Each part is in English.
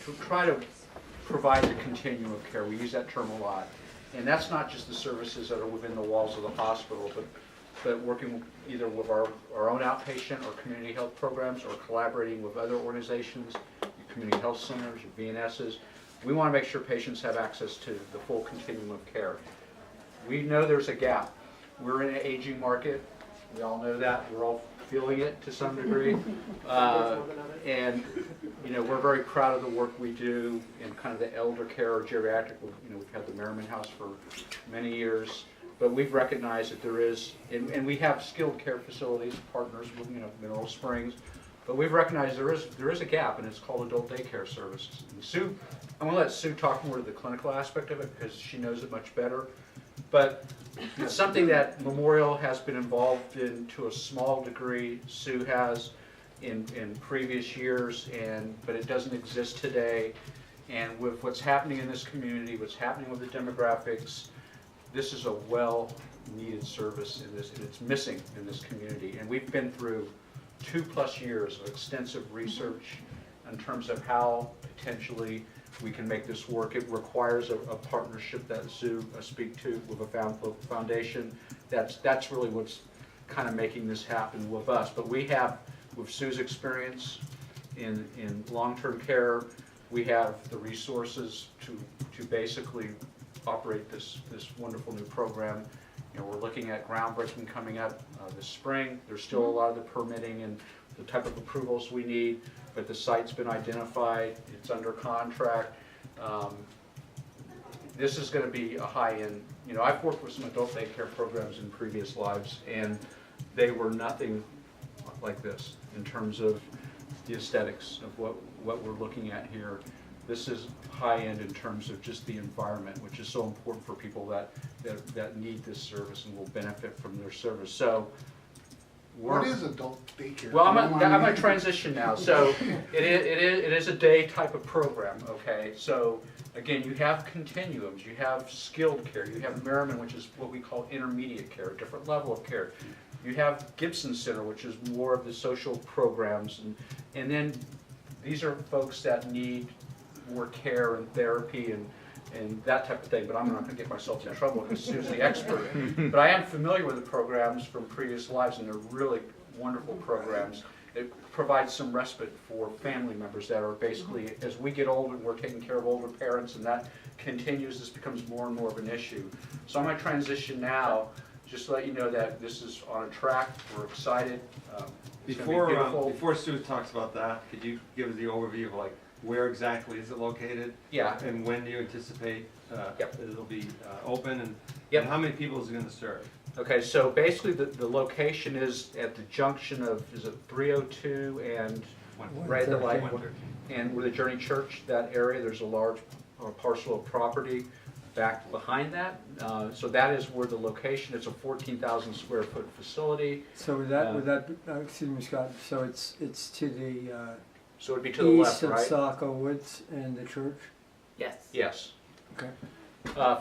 to try to provide the continuum of care. We use that term a lot. And that's not just the services that are within the walls of the hospital, but working either with our own outpatient or community health programs, or collaborating with other organizations, your community health centers, your VNSs. We want to make sure patients have access to the full continuum of care. We know there's a gap. We're in an aging market. We all know that. We're all feeling it to some degree. And you know, we're very proud of the work we do in kind of the elder care or geriatric. You know, we've had the Merriman House for many years, but we've recognized that there is, and we have skilled care facilities, partners with, you know, Mineral Springs, but we've recognized there is a gap, and it's called adult daycare services. And Sue, I'm going to let Sue talk more to the clinical aspect of it because she knows it much better. But it's something that Memorial has been involved in to a small degree. Sue has in previous years, but it doesn't exist today. And with what's happening in this community, what's happening with the demographics, this is a well-needed service in this, and it's missing in this community. And we've been through 2+ years of extensive research in terms of how potentially we can make this work. It requires a partnership that Sue speak to with a foundation. That's really what's kind of making this happen with us. But we have, with Sue's experience in long-term care, we have the resources to basically operate this wonderful new program. You know, we're looking at groundbreaking coming up this spring. There's still a lot of the permitting and the type of approvals we need, but the site's been identified, it's under contract. This is going to be a high-end, you know, I've worked with some adult daycare programs in previous lives, and they were nothing like this in terms of the aesthetics of what we're looking at here. This is high-end in terms of just the environment, which is so important for people that need this service and will benefit from their service. So, what is adult daycare? Well, I'm going to transition now. So it is a day type of program, okay? So again, you have continuums, you have skilled care, you have Merriman, which is what we call intermediate care, a different level of care. You have Gibson Center, which is more of the social programs, and then these are folks that need more care and therapy and that type of thing, but I'm not going to get myself in trouble because Sue's the expert. But I am familiar with the programs from previous lives, and they're really wonderful programs. It provides some respite for family members that are basically, as we get older and we're taking care of older parents, and that continues, this becomes more and more of an issue. So I'm going to transition now, just to let you know that this is on a track. We're excited. Before Sue talks about that, could you give us the overview of like where exactly is it located? Yeah. And when do you anticipate it'll be open, and, Yep. and how many people is it going to serve? Okay, so basically the location is at the junction of, is it 302 and right at the light, and with the Journey Church, that area, there's a large parcel of property back behind that. So that is where the location, it's a 14,000 square foot facility. So would that excuse me, Scott, so it's to the So it would be to the left, east of right? Saco Woods and the church? Yes. Yes. Okay.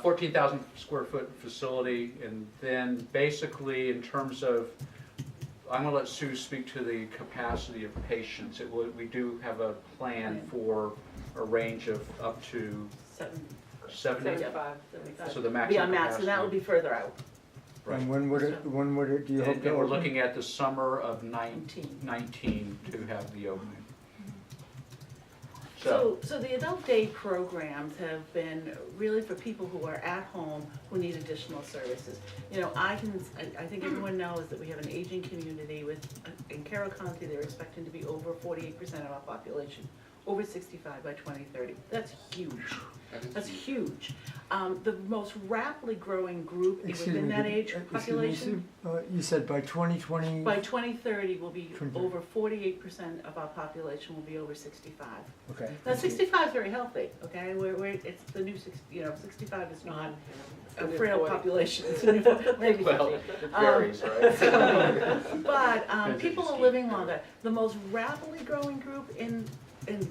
14,000 square foot facility, and then basically in terms of, I'm going to let Sue speak to the capacity of patients. We do have a plan for a range of up to 70. 75. So the maximum Beyond max, capacity. and that would be further out. Right. And when would it, do you hope And to we're open? looking at the summer of 19 to have the opening. So the adult day programs have been really for people who are at home who need additional services. You know, I think everyone knows that we have an aging community in Carroll County, they're expecting to be over 48% of our population, over 65 by 2030. That's huge. That's huge. The most rapidly growing group within that age population. You said by 2020? By 2030 will be 2030. over 48% of our population will be over 65. Okay. Now 65 is very healthy, okay? It's the new 60, 65 is not a frail population. It's the new, maybe Well, 50. it varies, right? But people are living longer. The most rapidly growing group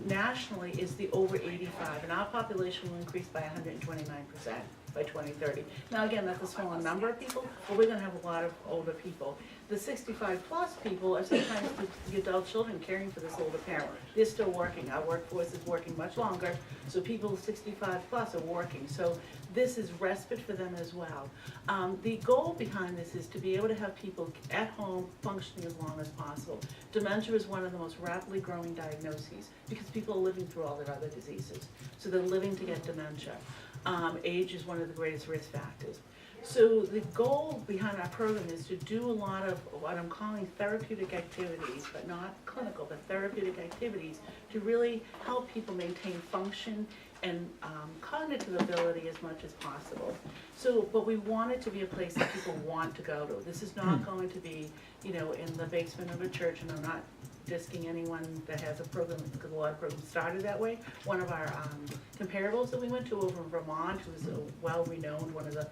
nationally is the over 85, and our population will increase by 129%. by 2030. Now again, that's a smaller number of people, but we're gonna have a lot of older people. The 65+ people are sometimes the adult children caring for this older parent. They're still working. Our workforce is working much longer, so people 65+ are working. So this is respite for them as well. The goal behind this is to be able to have people at home functioning as long as possible. Dementia is one of the most rapidly growing diagnoses because people are living through all their other diseases. So they're living to get dementia. Age is one of the greatest risk factors. So the goal behind our program is to do a lot of what I'm calling therapeutic activities, but not clinical, but therapeutic activities to really help people maintain function and cognitive ability as much as possible. So, but we want it to be a place that people want to go to. This is not going to be, you know, in the basement of a church, and I'm not disking anyone that has a program, because a lot of programs started that way. One of our comparables that we went to over in Vermont, who's a well-renowned, one of the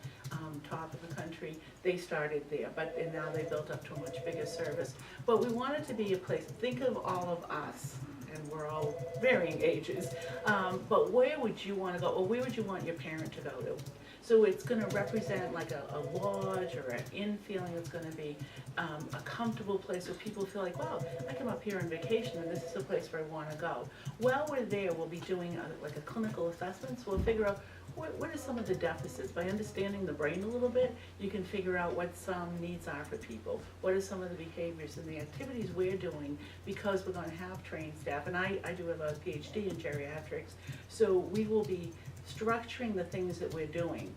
top of the country, they started there, and now they built up to a much bigger service. But we want it to be a place, think of all of us, and we're all varying ages, but where would you want to go, or where would you want your parent to go to? So it's going to represent like a lodge or an inn feeling. It's going to be a comfortable place where people feel like, wow, I come up here on vacation and this is the place where I want to go. While we're there, we'll be doing like a clinical assessment, so we'll figure out what are some of the deficits. By understanding the brain a little bit, you can figure out what some needs are for people. What are some of the behaviors and the activities we're doing, because we're going to have trained staff. And I do have a PhD in geriatrics, so we will be structuring the things that we're doing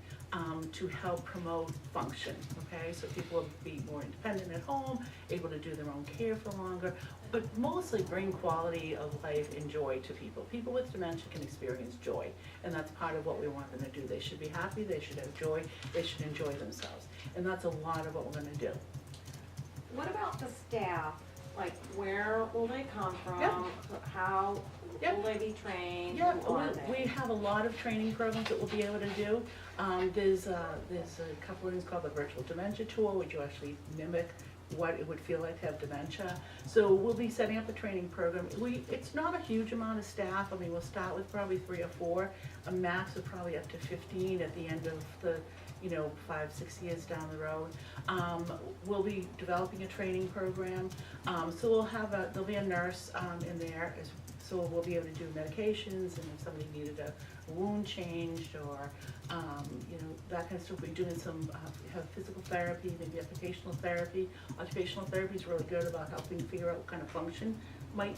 to help promote function, okay? So people will be more independent at home, able to do their own care for longer, but mostly bring quality of life and joy to people. People with dementia can experience joy, and that's part of what we want them to do. They should be happy, they should have joy, they should enjoy themselves, and that's a lot of what we're gonna do. What about the staff? Like, where will they come from? Yep. How Yep. will they be trained? Yeah, Who are they? we have a lot of training programs that we'll be able to do. There's a couple of things called the virtual dementia tour, which you actually mimic what it would feel like to have dementia. So we'll be setting up a training program. It's not a huge amount of staff. I mean, we'll start with probably 3 or 4, a max of probably up to 15 at the end of the 5-6 years down the road. We'll be developing a training program. So we'll have there'll be a nurse in there, so we'll be able to do medications, and if somebody needed a wound changed or that kind of stuff. We're doing some have physical therapy, maybe occupational therapy. Occupational therapy is really good about helping figure out what kind of function might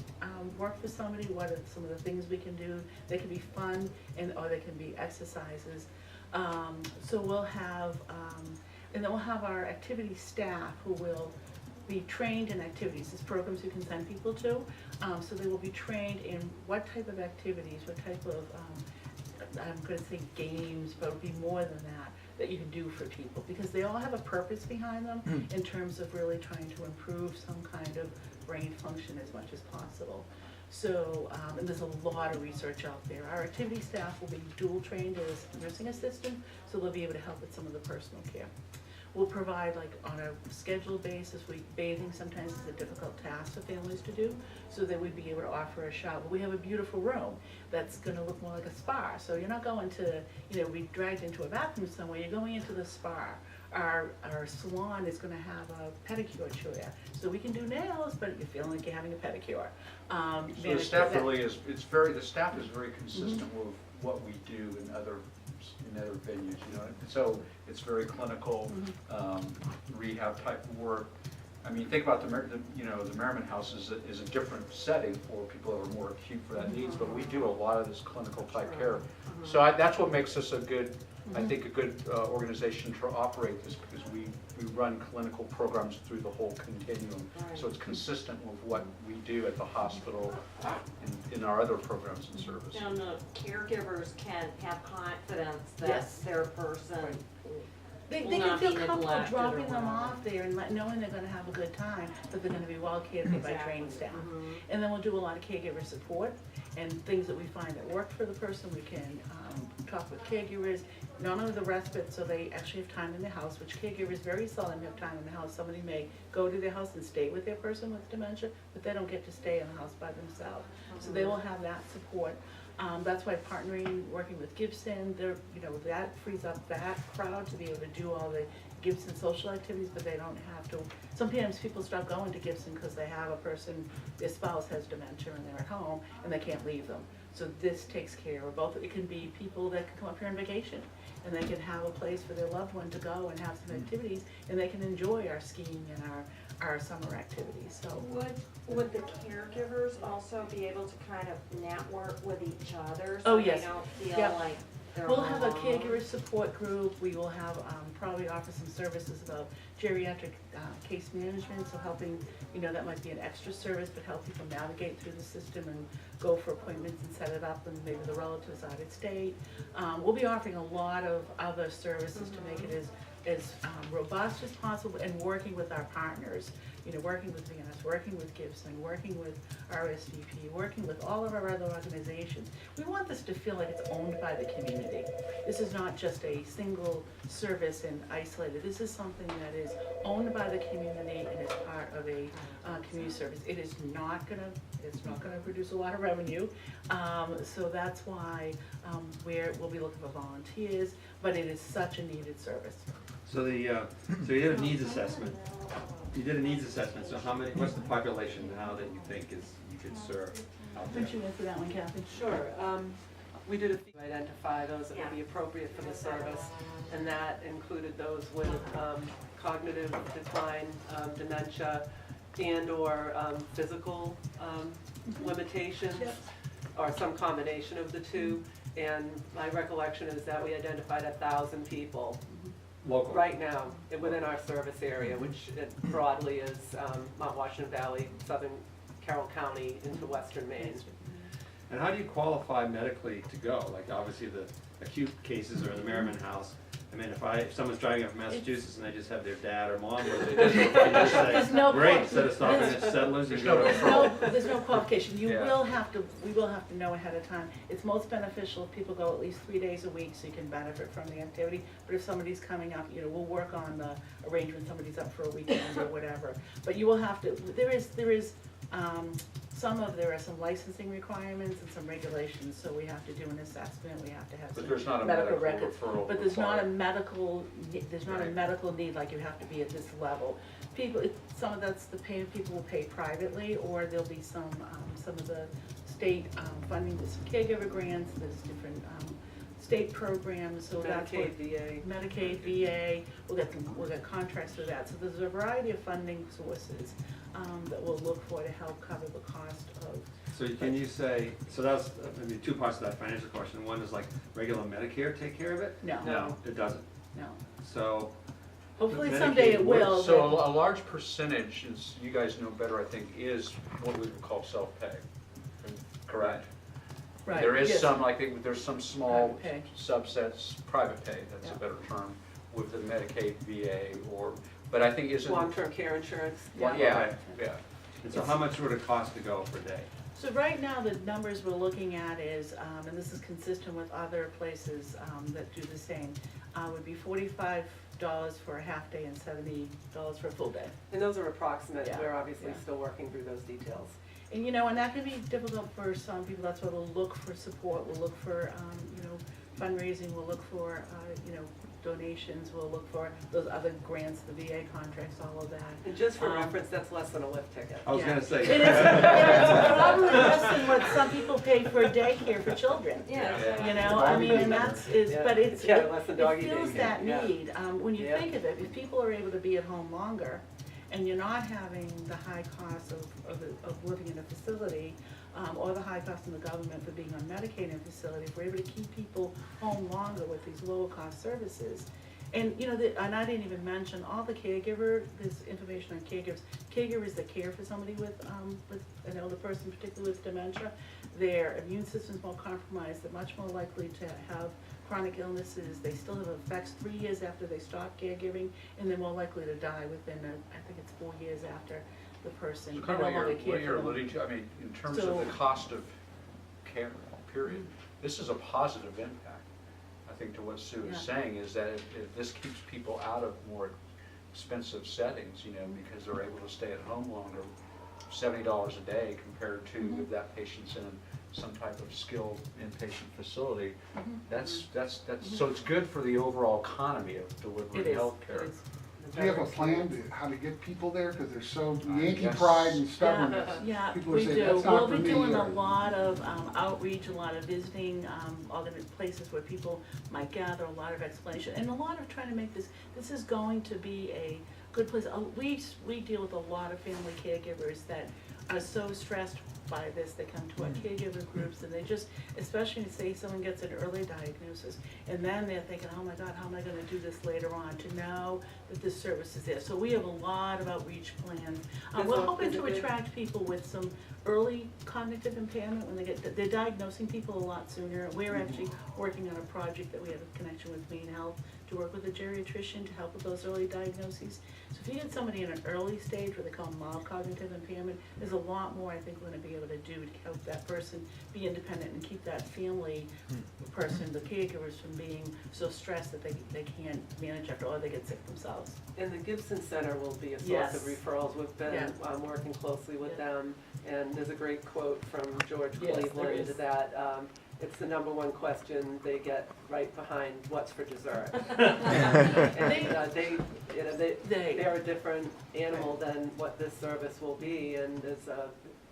work for somebody. What are some of the things we can do? They can be fun, or they can be exercises. So we'll have, and then we'll have our activity staff who will be trained in activities. There's programs you can send people to, so they will be trained in what type of activities, what type of, I'm going to say games, but it'll be more than that you can do for people, because they all have a purpose behind them in terms of really trying to improve some kind of brain function as much as possible. So, and there's a lot of research out there. Our activity staff will be dual trained as nursing assistant, so they'll be able to help with some of the personal care. We'll provide, like, on a scheduled basis, bathing sometimes is a difficult task for families to do, so that we'd be able to offer a shower. We have a beautiful room that's gonna look more like a spa, so you're not going to, be dragged into a bathroom somewhere, you're going into the spa. Our salon is gonna have a pedicure chair, so we can do nails, but you're feeling like you're having a pedicure. So the staff really is, the staff is very consistent with what we do in other venues, so it's very clinical, rehab type of work. I mean, think about the Merriman House is a different setting for people that are more acute for that needs, but we do a lot of this clinical type care. So that's what makes us a good, I think, a good organization to operate this, because we run clinical programs through the whole continuum. So it's consistent with what we do at the hospital and in our other programs and services. And the caregivers can have confidence that Yes. their person They will can not feel be comfortable neglected or dropping them whatever. off there and knowing they're gonna have a good time, that they're gonna be well cared for by Exactly. trained staff. Mhm. And then we'll do a lot of caregiver support and things that we find that work for the person. We can talk with caregivers, not only the respite, so they actually have time in their house, which caregivers very seldom have time in the house. Somebody may go to their house and stay with their person with dementia, but they don't get to stay in the house by themselves. So they will have that support. That's why partnering, working with Gibson, they're, you know, that frees up that crowd to be able to do all the Gibson social activities, but they don't have to. Sometimes people stop going to Gibson because they have a person, their spouse has dementia and they're at home and they can't leave them. So this takes care of both. It can be people that can come up here on vacation and they can have a place for their loved one to go and have some activities, and they can enjoy our skiing and our summer activities, so. Would the caregivers also be able to kind of network with each other? Oh, So yes. they don't feel Yep. like they're We'll have a alone? caregiver support group, we will have, probably offer some services about geriatric, case management, so helping, you know, that might be an extra service, but help people navigate through the system and go for appointments and set it up, and maybe the relatives out of state. We'll be offering a lot of other services to make it as robust as possible, and working with our partners, you know, working with VNS, working with Gibson, working with RSVP, working with all of our other organizations. We want this to feel like it's owned by the community. This is not just a single service and isolated. This is something that is owned by the community and is part of a community service. It is not gonna produce a lot of revenue, so that's why we'll be looking for volunteers, but it is such a needed service. So you did a needs assessment. You did a needs assessment, so what's the population now that you think you could serve out there? Would you answer that one, Kathy? Sure. We did identify those that would be appropriate for the service, and that included those with cognitive decline, dementia, and/or physical limitations, or some combination of the two. And my recollection is that we identified 1,000 people Local. right now within our service area, which broadly is Mount Washington Valley, southern Carroll County into western Maine. And how do you qualify medically to go? Like, obviously, the acute cases are in the Merriman House. I mean, if someone's driving up from Massachusetts and they just have their dad or mom with it, you just say, There's no great, instead of stopping at Settlers, you go to... There's no qualification. We Yeah. will have to know ahead of time. It's most beneficial if people go at least 3 days a week so you can benefit from the activity. But if somebody's coming up, you know, we'll work on the arrangement, somebody's up for a weekend or whatever. But you will have to, there are some licensing requirements and some regulations, so we have to do an assessment, we have to have But there's not some a medical medical records. referral But there's not a required. medical, there's not a Right. medical need, like you have to be at this level. People, some of that's the pay, people will pay privately, or there'll be some of the state funding, there's some caregiver grants, there's different state programs, so that's what. Medicaid, VA. Medicaid, VA, we'll get contracts for that. So there's a variety of funding sources that we'll look for to help cover the cost of. So can you say, so that's, I mean, two parts to that financial question. One is like, regular Medicare take care of it? No. It doesn't. No. So, Hopefully Medicaid someday it will. So but- a large percentage, is, you guys know better, I think, is what we would call self-pay, correct? Right, There is yes. some, like, there's some small Private pay. subsets, private pay, that's a Yeah. better term, with the Medicaid, VA, but I think isn't. Long-term care insurance. Well, Yeah. yeah. and so how much would it cost to go per day? So right now, the numbers we're looking at is, and this is consistent with other places that do the same, would be $45 for a half day and $70 for a full day. And those are approximate. Yeah. We're obviously Yeah. still working through those details. And you know, and that can be difficult for some people, that's why we'll look for support, we'll look for, you know, fundraising, we'll look for, you know, donations, we'll look for those other grants, the VA contracts, all of that. And just for Um, reference, that's less than a lift ticket. I was Yeah. gonna say. It is probably less than what some people pay for daycare for children. Yeah. You know, I mean, and that's, Yeah. but it's, Yeah, it less than doggy fills daycare, that yeah. need. When you Yeah. think of it, if people are able to be at home longer, and you're not having the high cost of living in a facility, or the high cost in the government for being on Medicaid in a facility, if we're able to keep people home longer with these lower cost services. And, you know, and I didn't even mention all the there's information on caregivers that care for somebody with an older person, particularly with dementia. Their immune system's more compromised, they're much more likely to have chronic illnesses, they still have effects 3 years after they stop caregiving, and they're more likely to die within, I think it's 4 years after the person. So kind of no longer what cared you're for them. alluding to, I mean, in terms So- of the cost of care, period, this is a positive impact. I think to what Sue is Yeah. saying is that if this keeps people out of more expensive settings, you know, because they're able to stay at home longer, $70 a day compared to if that patient's in some type of skilled inpatient facility, Mm-hmm. so it's good for the overall economy of delivering It is, healthcare. it is. Do you have a plan to, how to get people there? Because they're so I Yankee guess- pride and stubbornness. Yeah, People we are saying, do. that's not We'll for be me. doing a or- lot of outreach, a lot of visiting, all the places where people might gather, a lot of explanation, and a lot of trying to make this is going to be a good place. We deal with a lot of family caregivers that are so stressed by this, they come to our caregiver groups and they just, especially say someone gets an early diagnosis, and then they're thinking, oh my God, how am I gonna do this later on, to know that this service is there. So we have a lot of outreach plans. We're hoping to attract people with some early cognitive impairment when they're diagnosing people a lot sooner. We're actually working on a project that we have a connection with Maine Health to work with a geriatrician to help with those early diagnoses. So if you get somebody in an early stage where they call mild cognitive impairment, there's a lot more I think we're gonna be able to do to help that person be independent and keep that family person, the caregivers, from being so stressed that they can't manage after, or they get sick themselves. And the Gibson Center will be a source Yes. of referrals. We've been Yeah. working closely with Yeah. them, and there's a great quote from George Yes, there Cleveland is. that it's the #1 question they get right behind what's for dessert. And they're a different animal than what this service will be, and as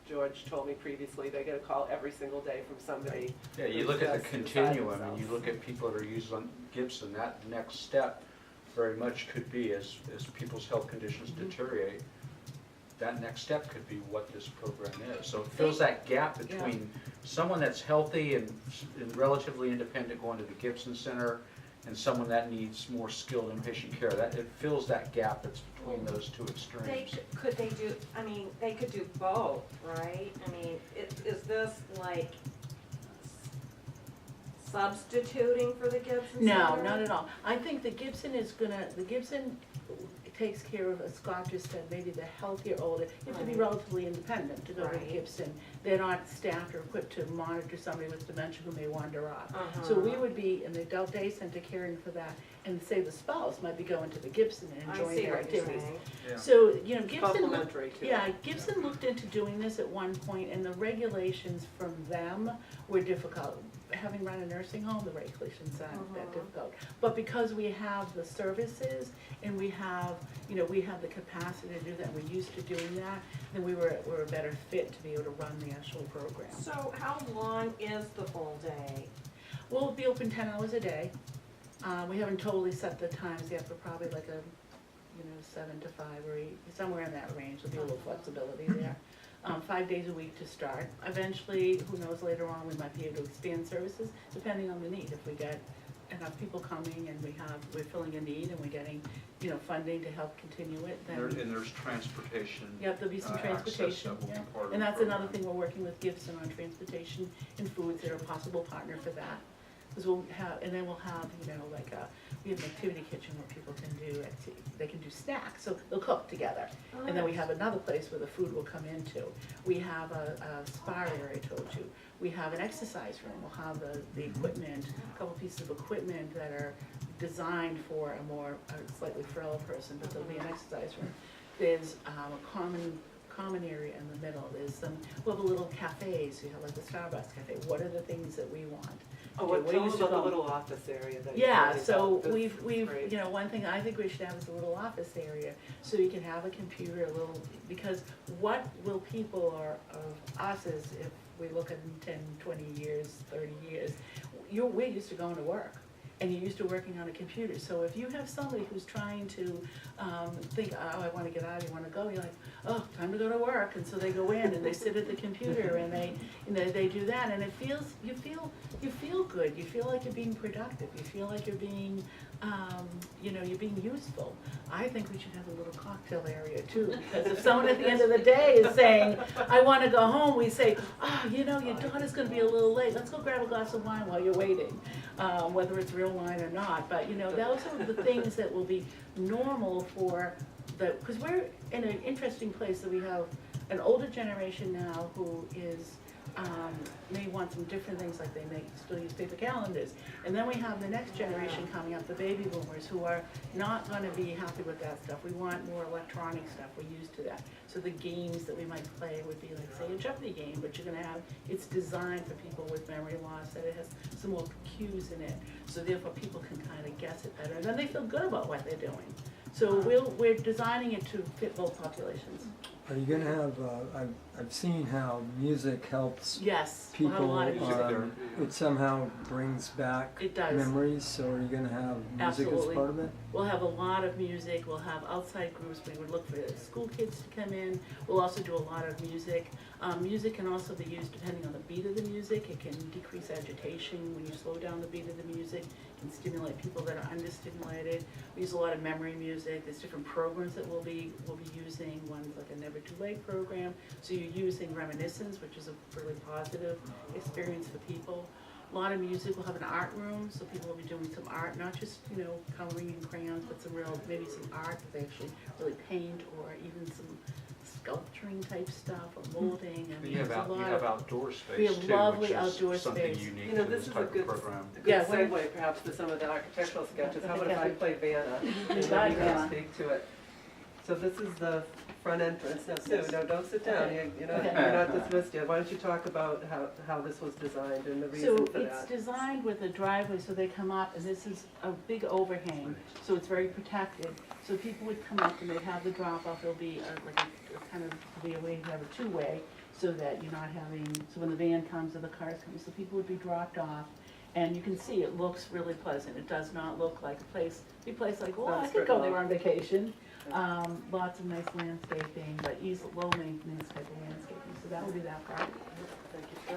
George told me previously, they get a call every single day from somebody. Yeah, you who's look at the just beside continuum, and themselves. you look at people that are using Gibson, that next step very much could be, as people's health conditions deteriorate, that next step could be what this program is. So it fills that gap between someone that's healthy and relatively independent going to the Gibson Center and someone that needs more skilled inpatient care. That, it fills that gap that's between those two extremes. Could they do, I mean, they could do both, right? I mean, is this like substituting for the Gibson No, Center? not at all. I think the Gibson takes care of, as Scott just said, maybe the healthier older. You have to be Right. relatively independent to go to Right. Gibson. They're not staffed or equipped to monitor somebody with dementia who may wander off. Uh-huh. So we would be in the adult day center caring for that, and say the spouse might be going to the Gibson and I enjoying see their what you're activities. saying. Yeah. So, Gibson. Complementary too. Yeah, Gibson looked into doing this at one point, and the regulations from them were difficult. Having run a nursing home, the regulations aren't that difficult. But because we have the services, and we have the capacity to do that, we're used to doing that, then we're a better fit to be able to run the actual program. So how long is the full day? We'll be open 10 hours a day. We haven't totally set the times yet, but probably like 7 to 5 or 8, somewhere in that range. There'll be a little flexibility there. 5 days a week to start. Eventually, who knows, later on, we might be able to expand services depending on the need. If we get enough people coming and we're filling a need and we're getting, funding to help continue it, then. And there's transportation. Yep, there'll be some access transportation, that will be yeah. part of And the that's program. another thing, we're working with Gibson on transportation and foods. They're a possible partner for that. Because we'll have, we have an activity kitchen where people can they can do snacks, so they'll cook together. And then we have another place where the food will come into. We have a spa area, I told you. We have an exercise room. We'll have the equipment, a couple pieces of equipment that are designed for a slightly frail person, but there'll be an exercise room. There's a common area in the middle. We'll have a little cafes, like the Starbucks cafe. What are the things that we want? Oh, what, We tell used us to about the go- little office area that you Yeah, pointed so out. That's we've, great. one thing I think we should have is a little office area, so you can have a computer, because what will people of us is, if we look at 10, 20 years, 30 years, we're used to going to work, and you're used to working on a computer. So if you have somebody who's trying to think, oh, I want to get out, I want to go, you're like, oh, time to go to work, and so they go in and they sit at the computer and they do that, and you feel good, you feel like you're being productive, you feel like you're being, you're being useful. I think we should have a little cocktail area too, because if someone at the end of the day is saying, I want to go home, we say, your daughter's going to be a little late, let's go grab a glass of wine while you're waiting, whether it's real wine or not. But those are the things that will be normal for because we're in an interesting place that we have an older generation now who is may want some different things, like they may still use paper calendars. And then we have the next generation coming up, the baby boomers, who are not gonna be happy with that stuff. We want more electronic stuff, we're used to that. So the games that we might play would be like, say, a Jeopardy game, but you're gonna have, it's designed for people with memory loss, that it has some more cues in it. So therefore, people can kind of guess it better, and then they feel good about what they're doing. So we're designing it to fit both populations. Are you gonna have, I've seen how music helps Yes, we'll have a people, lot of music. it somehow brings back It does. memories, so are you gonna have music Absolutely. as part of it? We'll have a lot of music, we'll have outside groups, we would look for school kids to come in. We'll also do a lot of music. Music can also be used depending on the beat of the music. It can decrease agitation when you slow down the beat of the music. It can stimulate people that are understimulated. We use a lot of memory music. There's different programs that we'll be using. One's like a Never Too Late program. So you're using reminiscence, which is a really positive experience for people. A lot of music. We'll have an art room, so people will be doing some art, not just, you know, coloring in crayons, but some real, maybe some art that they actually really paint, or even some sculpturing type stuff, or molding. I mean, You there's a have lot of, outdoor space we have too, lovely which outdoor is something space. unique You know, to this this is a type good, of program. a good Yeah, when- segue perhaps to some of the architectural sketches. How about Okay, if I Kathy. play Vanna? And got then you Vanna. can speak to it. So this is the front entrance. Now, Sue, Yes. no, don't sit down. Okay. You're Okay. not dismissed yet. Why don't you talk about how this was designed and the So reason for it's that? designed with a driveway, so they come up, and this is a big overhang, so it's very protected. So people would come up and they'd have the drop off, there'll be like a kind of, be a way to have a two-way, so that you're not having, so when the van comes or the cars come, so people would be dropped off. And you can see it looks really pleasant. It does not look like a place like, well, I could go there on vacation. Lots of nice landscaping, but low maintenance type of landscaping, so that would be that part. Thank you,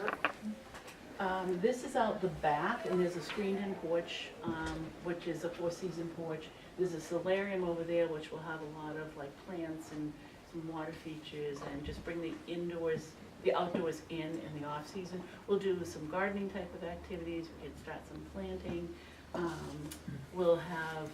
sir. This is out the back, and there's a screened-in porch, which is a four-season porch. There's a solarium over there, which will have a lot of like plants and some water features, and just bring the outdoors in the off-season. We'll do some gardening type of activities. We can start some planting. We'll have,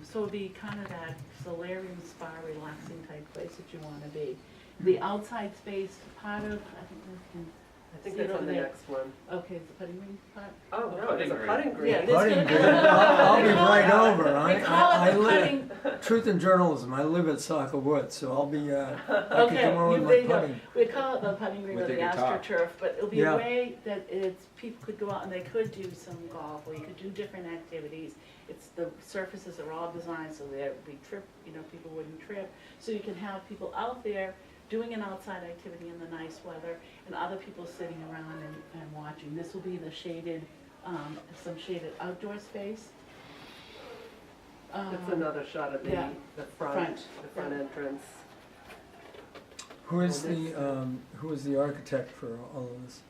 so it'll be kind of that solarium spa relaxing type place that you want to be. The outside space, part of, I think we can. I think see it that's on over the there. next one. Okay, it's the putting green part? Oh, no, Putting there's a green. putting green. Yeah, there's gonna be. I'll be We call right it- over. We call I it the live, putting. truth in journalism, I live at Saco Woods, so I'll be, I can Okay, come over with there my you go. putting. We call it the putting green or With the the guitar. astroturf, but it'll be Yeah. a way that people could go out and they could do some golf, or you could do different activities. The surfaces are all designed so that people wouldn't trip. So you can have people out there doing an outside activity in the nice weather, and other people sitting around and watching. This will be the shaded, some shaded outdoor space. That's another shot of yeah. the front entrance. Who is the architect for all of this?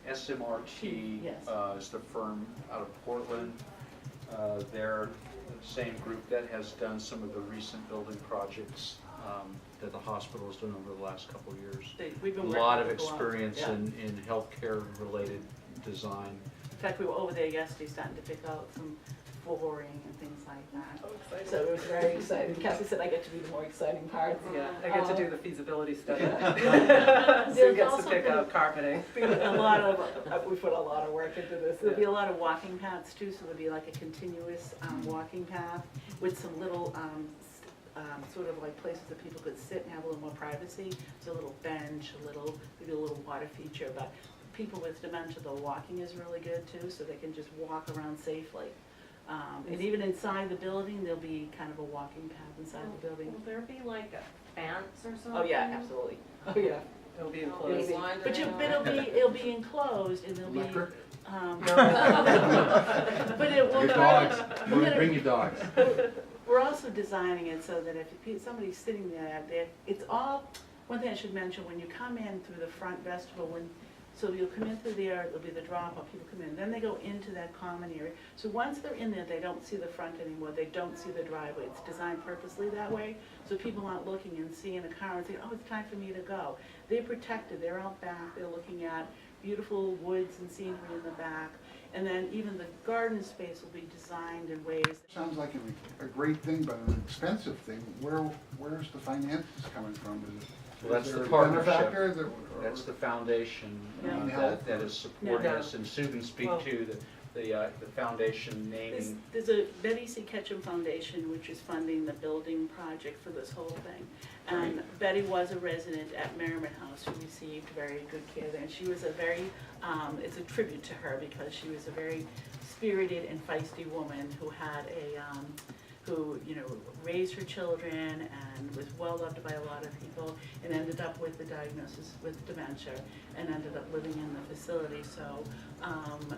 SMRT Yes. is the firm out of Portland. They're the same group that has done some of the recent building projects that the hospital has done over the last couple of years. We've A been lot of working with experience yeah. in healthcare related design. In fact, we were over there yesterday starting to pick out some flooring and things like that. Oh, exciting. So it was very exciting. Kathy said I get to do the more exciting parts. Yeah, I get to do the feasibility study. There's Sue gets to also pick gonna out carpeting. be a lot of, we put a lot of work into this. There'll be a lot of walking paths too, so there'll be like a continuous walking path with some little sort of like places that people could sit and have a little more privacy. So a little bench, maybe a little water feature, but people with dementia, the walking is really good too, so they can just walk around safely. And even inside the building, there'll be kind of a walking path inside the building. Will there be like a fence or something? Oh yeah, absolutely. Oh yeah. It'll be It'll enclosed. be- But it'll be enclosed, and there'll be. Electric? But it will. Your dogs, we're you gonna- bring your dogs. We're also designing it so that if somebody's sitting there, it's all, one thing I should mention, when you come in through the front vestibule, so you'll come in through there, it'll be the drop-off, people come in, then they go into that common area. So once they're in there, they don't see the front anymore, they don't see the driveway. It's designed purposely that way, so people aren't looking and seeing a car and saying, oh, it's time for me to go. They're protected, they're out back, they're looking at beautiful woods and scenery in the back. And then even the garden space will be designed in ways. Sounds like a great thing, but an expensive thing. Where's the finances coming from? Is it Well, that's Is the there a partnership. benefactor? Is there- That's the foundation Yeah. that is supporting No. us, and Sue can speak Well- to the foundation naming. There's a Betty C. Ketchum Foundation, which is funding the building project for this whole thing. And Betty was a resident at Merriman House, who received very good care there. And she was a very, it's a tribute to her, because she was a very spirited and feisty woman who had who, you know, raised her children and was well loved by a lot of people, and ended up with the diagnosis with dementia, and ended up living in the facility. So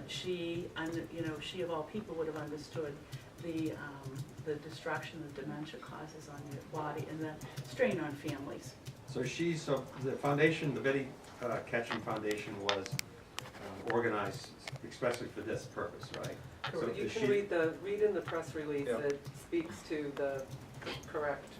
she of all people would have understood the destruction that dementia causes on your body and the strain on families. So the foundation, the Betty Ketchum Foundation was organized especially for this purpose, right? So So you is can she- read in the press release Yeah. that speaks to the correct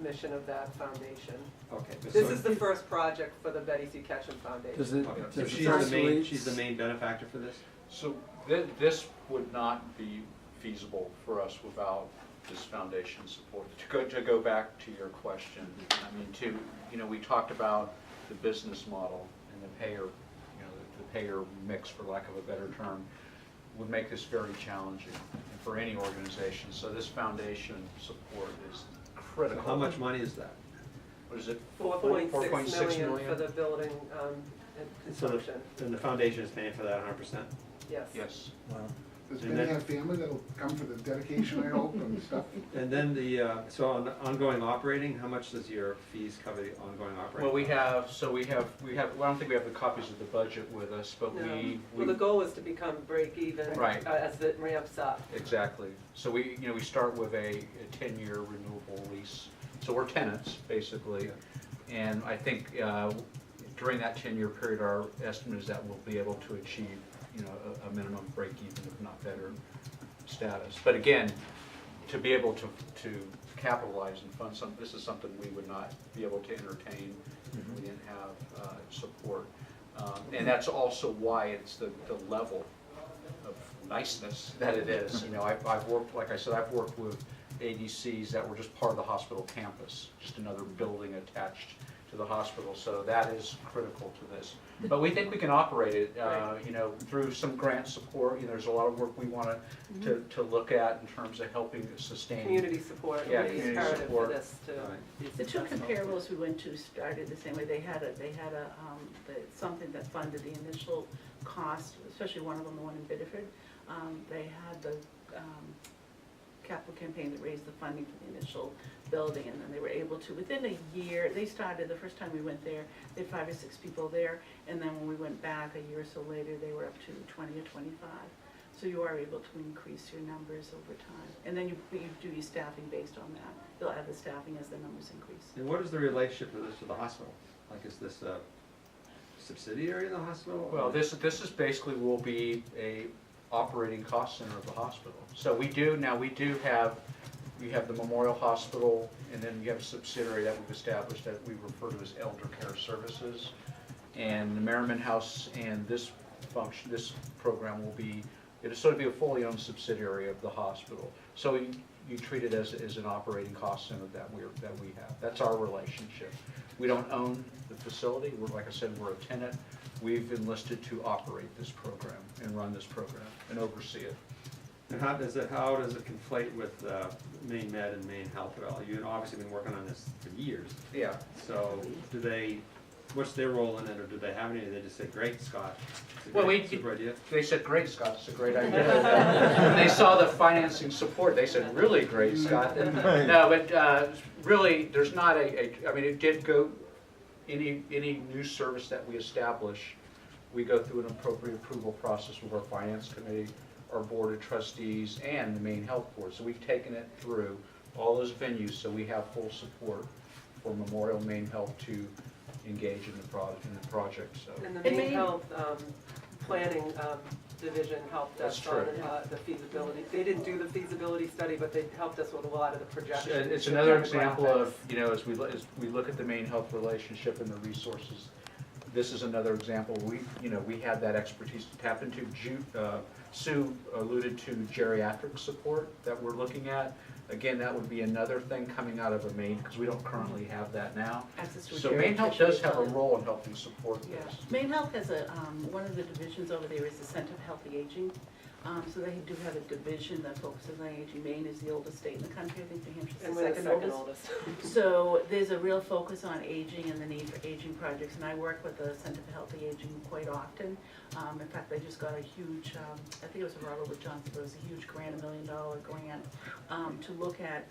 mission of that foundation. Okay. but This so- is the first project for the Betty C. Ketchum Does Foundation. it, Okay, does so the she's press the main, release- she's the main benefactor for this? So this would not be feasible for us without this foundation support. To go back to your question, I mean, we talked about the business model and the payer, the payer mix, for lack of a better term, would make this very challenging for any organization. So this foundation support is So critical. how much money is that? What is it? 4.6 million for the building and So consumption, and the foundation is paying for that 100%? yes. Yes. Wow. Does And Betty then- have family that'll come for the dedication, I hope, and stuff? And then so on ongoing operating, how much does your fees cover the ongoing operating? Well, we have, well, I don't think we have the copies of the budget with us, but No. we. Well, the goal is to become break even Right. as it ramps up. Exactly. So we start with a 10-year renewable lease. So we're tenants, basically. And I think during that 10-year period, our estimate is that we'll be able to achieve, a minimum break even, if not better, status. But again, to be able to capitalize and fund this is something we would not be able to entertain if we didn't have support. And that's also why it's the level of niceness that it is. I've worked, like I said, I've worked with ADCs that were just part of the hospital campus, just another building attached to the hospital. So that is critical to this. But we think we can operate it, through some grant support. There's a lot of work we want to look at in terms of helping sustain. Community support Yeah, is community imperative for support. this to Right. be The two successful. comparables we went to started the same way. They had something that funded the initial cost, especially one of them, the one in Biddeford. They had the capital campaign that raised the funding for the initial building, and then they were able to, within a year, they started, the first time we went there, they had 5 or 6 people there, and then when we went back a year or so later, they were up to 20 or 25. So you are able to increase your numbers over time. And then you do your staffing based on that. You'll add the staffing as the numbers increase. And what is the relationship of this to the hospital? Like, is this a subsidiary of the hospital? Well, this is basically will be a operating cost center of the hospital. So we have the Memorial Hospital, and then we have a subsidiary that we've established that we refer to as Elder Care Services. And the Merriman House and this program will be, it'll sort of be a fully owned subsidiary of the hospital. So you treat it as an operating cost center that we have. That's our relationship. We don't own the facility. Like I said, we're a tenant. We've enlisted to operate this program and run this program and oversee it. And how does it conflate with Maine Med and Maine Health at all? You've obviously been working on this for years. Yeah. So what's their role in it, or do they have any? They just say, "Great, Scott. It's a Well, great, super idea." They said, "Great, Scott, it's a great idea." When they saw the financing support, they said, "Really great, Scott." No, but really, there's not it did go, any new service that we establish, we go through an appropriate approval process with our finance committee, our board of trustees, and the Maine Health Board. So we've taken it through all those venues, so we have full support for Memorial Maine Health to engage in the project. So. And the And Maine Maine- Health Planning Division helped us That's on true. the feasibility. They didn't do the feasibility study, but they helped us with a lot of the projections. It's another example of, as we look at the Maine Health relationship and the resources, this is another example. We have that expertise to tap into. Sue alluded to geriatric support that we're looking at. again, that would be another thing coming out of a Maine, because we don't currently have that now. Access to a So Maine Health geriatric does have a facility. role in helping support Yeah, this. Maine Health has a, one of the divisions over there is the Center for Healthy Aging. So they do have a division that focuses on aging. Maine is the oldest state in the country, I think New Hampshire's And the we're the second second oldest. oldest. So there's a real focus on aging and the need for aging projects, and I work with the Center for Healthy Aging quite often. In fact, they just got a huge, I think it was Robert Wood Johnson, but it was a huge grant, $1 million grant, to look at,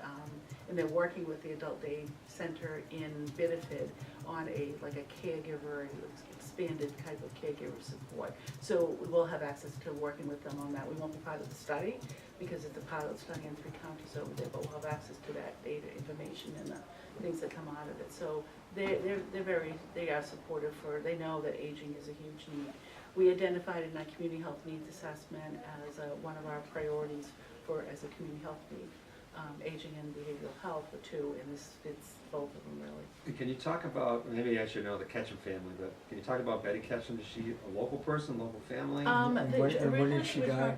and they're working with the Adult Day Center in Biddeford on like a caregiver, expanded type of caregiver support. So we will have access to working with them on that. We won't be part of the study because it's a pilot study in 3 counties over there, but we'll have access to that data, information, and the things that come out of it. So they are supportive they know that aging is a huge need. We identified in our community health needs assessment as one of our priorities as a community health need. Aging and behavioral health are two, and this fits both of them really. Can you talk about, maybe I should know the Ketchum family, but can you talk about Betty Ketchum? Is she a local person, local family? And when Originally did she was die?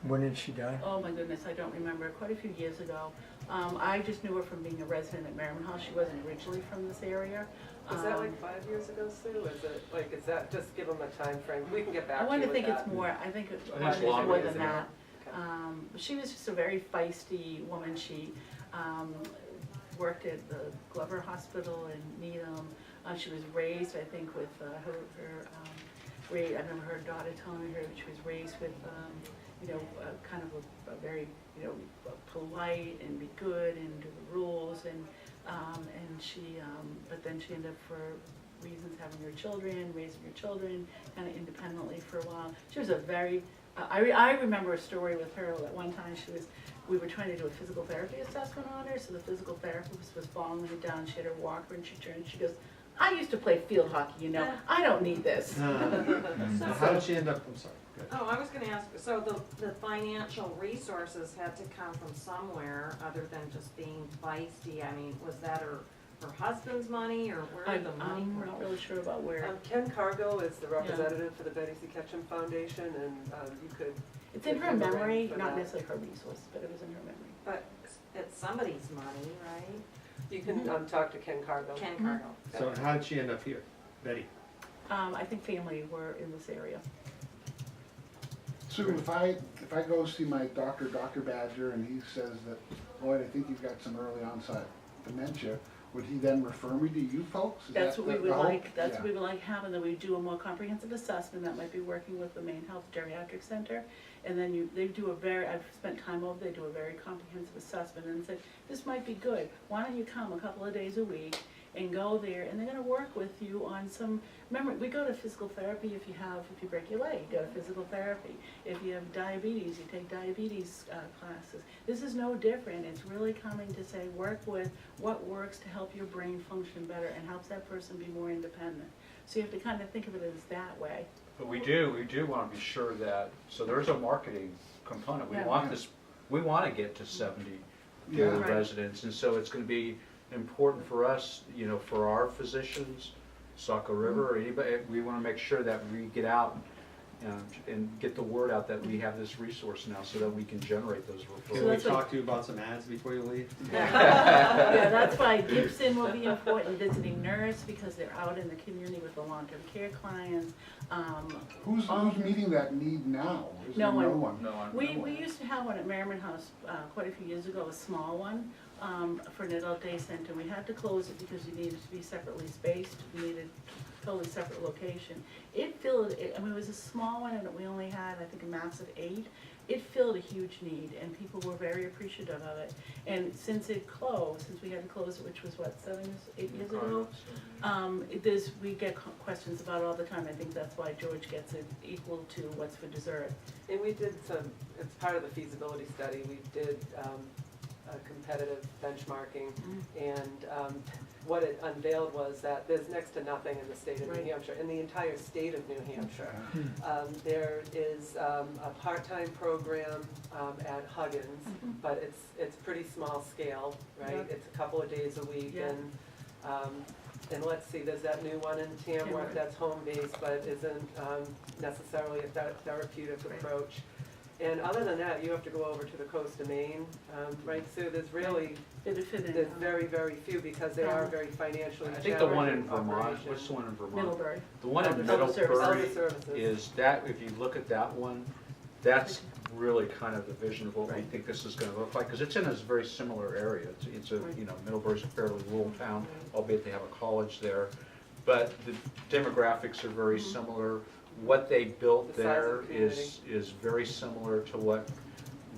When did she die? Oh my goodness, I don't remember, quite a few years ago. I just knew her from being a resident at Merriman House. She wasn't originally from this area. Was that like 5 years ago, Sue? Is it, like, is that, just give them a time frame? We can get back I to you want to with think that. it's more, I think it's I think it's longer more than than that. that. She was just a very feisty woman. She worked at the Glover Hospital in Needham. She was raised, I think, with I remember her daughter telling her that she was raised with, kind of a very, polite and be good and do the rules, and she, but then she ended up, for reasons, having her children, raising her children, kind of independently for a while. She was a very, I remember a story with her that one time we were trying to do a physical therapy assessment on her, so the physical therapist was following her down, she had her walker, and she turned, she goes, I used to play field hockey, I don't need this. How did she end up, I'm sorry, go ahead. Oh, I was gonna ask, so the financial resources had to come from somewhere other than just being feisty. I mean, was that her husband's money, or where did the money I'm come not from? really sure about where. Ken Cargo is the representative for the Betty C. Ketchum Foundation, and you could. It's in her give them a memory, ring for not that. necessarily her resources, but it was in her memory. But it's somebody's money, right? You can talk to Ken Cargo. Ken Cargo. So how did she end up here? Betty? I think family were in this area. So if I go see my doctor, Dr. Badger, and he says that, Lloyd, I think you've got some early onset dementia, would he then refer me to you folks? Is That's that what we the would hope? like, that's what Yeah. we would like having, that we do a more comprehensive assessment, that might be working with the Maine Health Geriatric Center. And then they do I've spent time over, they do a very comprehensive assessment and say, this might be good, why don't you come a couple of days a week and go there, and they're gonna work with you on some, remember, we go to physical therapy if you break your leg, you go to physical therapy. If you have diabetes, you take diabetes classes. This is no different, it's really coming to say, work with what works to help your brain function better and helps that person be more independent. So you have to kind of think of it as that way. But we do want to be sure that, so there's a marketing component. We Yeah. want to get to 70 Yeah. daily Right. residents, and so it's going to be important for us, for our physicians, Saco River, or anybody, we want to make sure that we get out and get the word out that we have this resource now so that we can generate those Can referrals. we that's what- talk to you about some ads before you leave? Yeah, that's why Gibson will be important, visiting nurse, because they're out in the community with the long-term care clients. Who's meeting that need now? Is No there one. No, I'm- We used to have one at Merriman House quite a few years ago, a small one, for an adult day center. We had to close it because you needed to be separately spaced, we needed a totally separate location. It filled, it was a small one, and we only had, I think, a max of 8. It filled a huge need, and people were very appreciative of it. And since it closed, since we had to close it, which was what, 8 years ago? We get questions about it all the time. I think that's why George gets it equal to what's for dessert. And we did it's part of the feasibility study, we did a competitive benchmarking, and what it unveiled was that there's next to nothing in the state of New Right. Hampshire, in the entire state of New Hampshire. There is a part-time program at Huggins, but it's pretty small scale, right? Yeah. It's a couple of days a week, Yeah. and let's see, there's that new one in Tamworth Tamworth. that's home-based, but isn't necessarily a therapeutic Right. approach. And other than that, you have to go over to the coast of Maine, right, Sue? There's really, there's very, very few because they are very financially I challenged think the one in Vermont, operations. what's the one in Vermont? Middlebury. The one in Elder Middlebury Elder services. is that, if you look at that one, that's really kind of the vision of what we Right. think this is gonna look like, because it's in a very similar area. It's a, Right. you know, Middlebury's a fairly rural town, albeit they have a college there. But the demographics are very similar. What they built The size there of the is very similar to what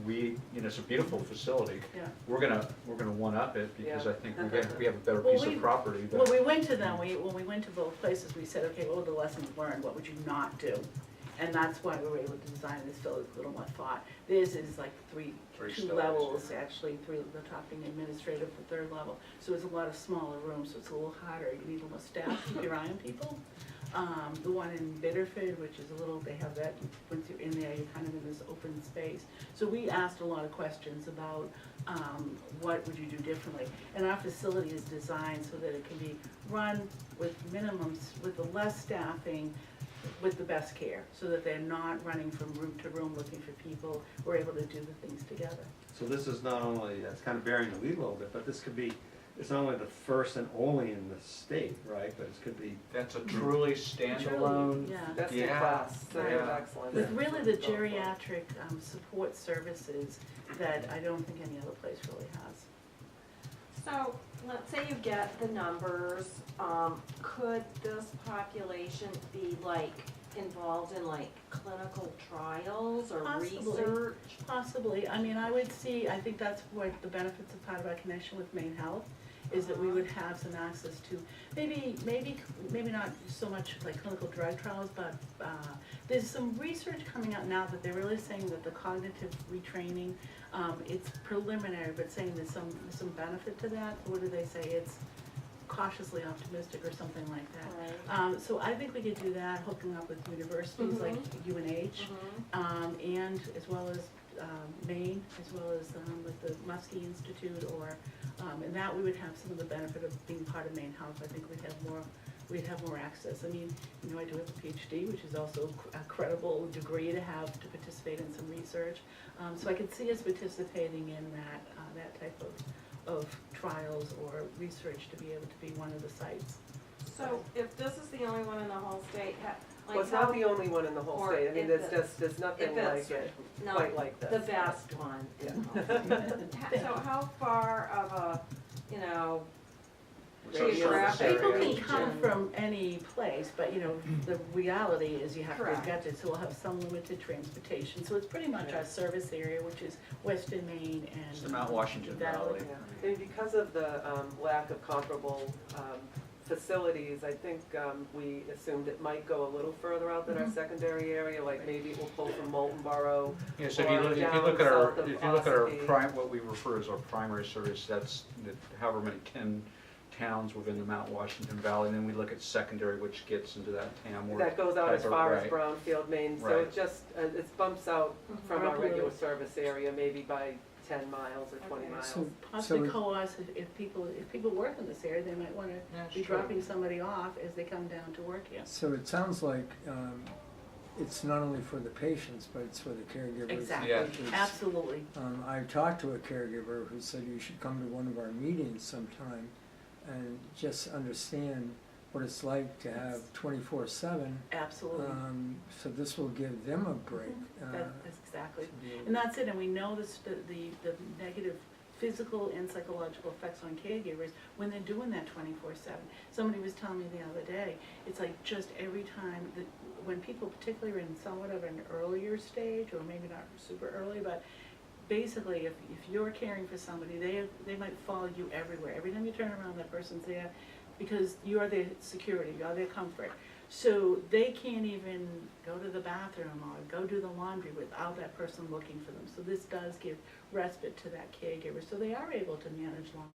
we, you know, it's a beautiful facility. Yeah. We're gonna one-up it, because Yeah. I think we have a better Well, piece we- of property. When we went to them, when we went to both places, we said, okay, what were the lessons learned? What would you not do? And that's why we were able to design this bill with a little more thought. This is like Three two stories, levels, actually, the top being administrative, the third level. So it's a lot of smaller rooms, so it's a little harder. You need a little more staff to keep your eye on people. The one in Biddeford, which is a little, they have that, once you're in there, you're kind of in this open space. So we asked a lot of questions about what would you do differently? And our facility is designed so that it can be run with minimums, with the less staffing, with the best care, so that they're not running from room to room looking for people. We're able to do the things together. So this is not only, it's kind of bearing the lead a little bit, but this could be, it's not only the first and only in the state, right? But it could be, That's a truly standalone. Yeah. Best in Yeah. class, center of Yeah. excellence. With really the geriatric support services that I don't think any other place really has. So, let's say you get the numbers, could this population be like involved in like clinical trials or Possibly. research? Possibly, I mean, I would see, I think that's what the benefits of part of our connection with Maine Health is that we would have some access to, maybe not so much like clinical drug trials, but there's some research coming out now that they're really saying that the cognitive retraining, it's preliminary, but saying there's some benefit to that. What do they say? It's cautiously optimistic or something like that. Right. So I think we could do that, hooking up with universities like UNH, and as well as Maine, as well as with the Muskie Institute, or and that we would have some of the benefit of being part of Maine Health. I think we'd have more access. I mean, you know, I do have a PhD, which is also a credible degree to have to participate in some research. So I could see us participating in that type of trials or research to be able to be one of the sites. So, if this is the only one in the whole state, like Well, it's how, not the only one in the whole or state. I mean, if there's nothing if it's like it, no, quite like this. the best one in the whole state. So how far of a, you know, geographic People can region? come from any place, but you know, the reality is you have to Correct. get it, so we'll have some limited transportation. So it's pretty much our service area, which is Western Maine and. It's the Mount Washington Valley. Yeah. And because of the lack of comparable facilities, I think we assumed it might go a little further out than our secondary area, like maybe it will pull from Molten Borough. Yeah, so if you or look down at our, south of if you look at our Ossipee. what we refer as our primary service, that's however many 10 towns within the Mount Washington Valley, and then we look at secondary, which gets into that TAM. That goes out as type of- far as right. Brownfield, Maine, so Right. it just, it bumps out from our Right. regular service area, maybe by 10 miles or 20 Okay. miles. So, Possibly so co-ops, if people work in this area, they might wanna That's be true. dropping somebody off as they come down to work here. so it sounds like it's not only for the patients, but it's for the caregivers. Exactly, Yeah. It's- absolutely. I talked to a caregiver who said you should come to one of our meetings sometime and just understand what it's like to have 24/7. Absolutely. So this will give them a break. That's exactly. to be able- And that's it, and we know the negative physical and psychological effects on caregivers when they're doing that 24/7. Somebody was telling me the other day, it's like just every time, that when people particularly are in somewhat of an earlier stage, or maybe not super early, but basically if you're caring for somebody, they might follow you everywhere. Every time you turn around, that person's there, because you're their security, you're their comfort. So they can't even go to the bathroom or go do the laundry without that person looking for them. So this does give respite to that caregiver, so they are able to manage long.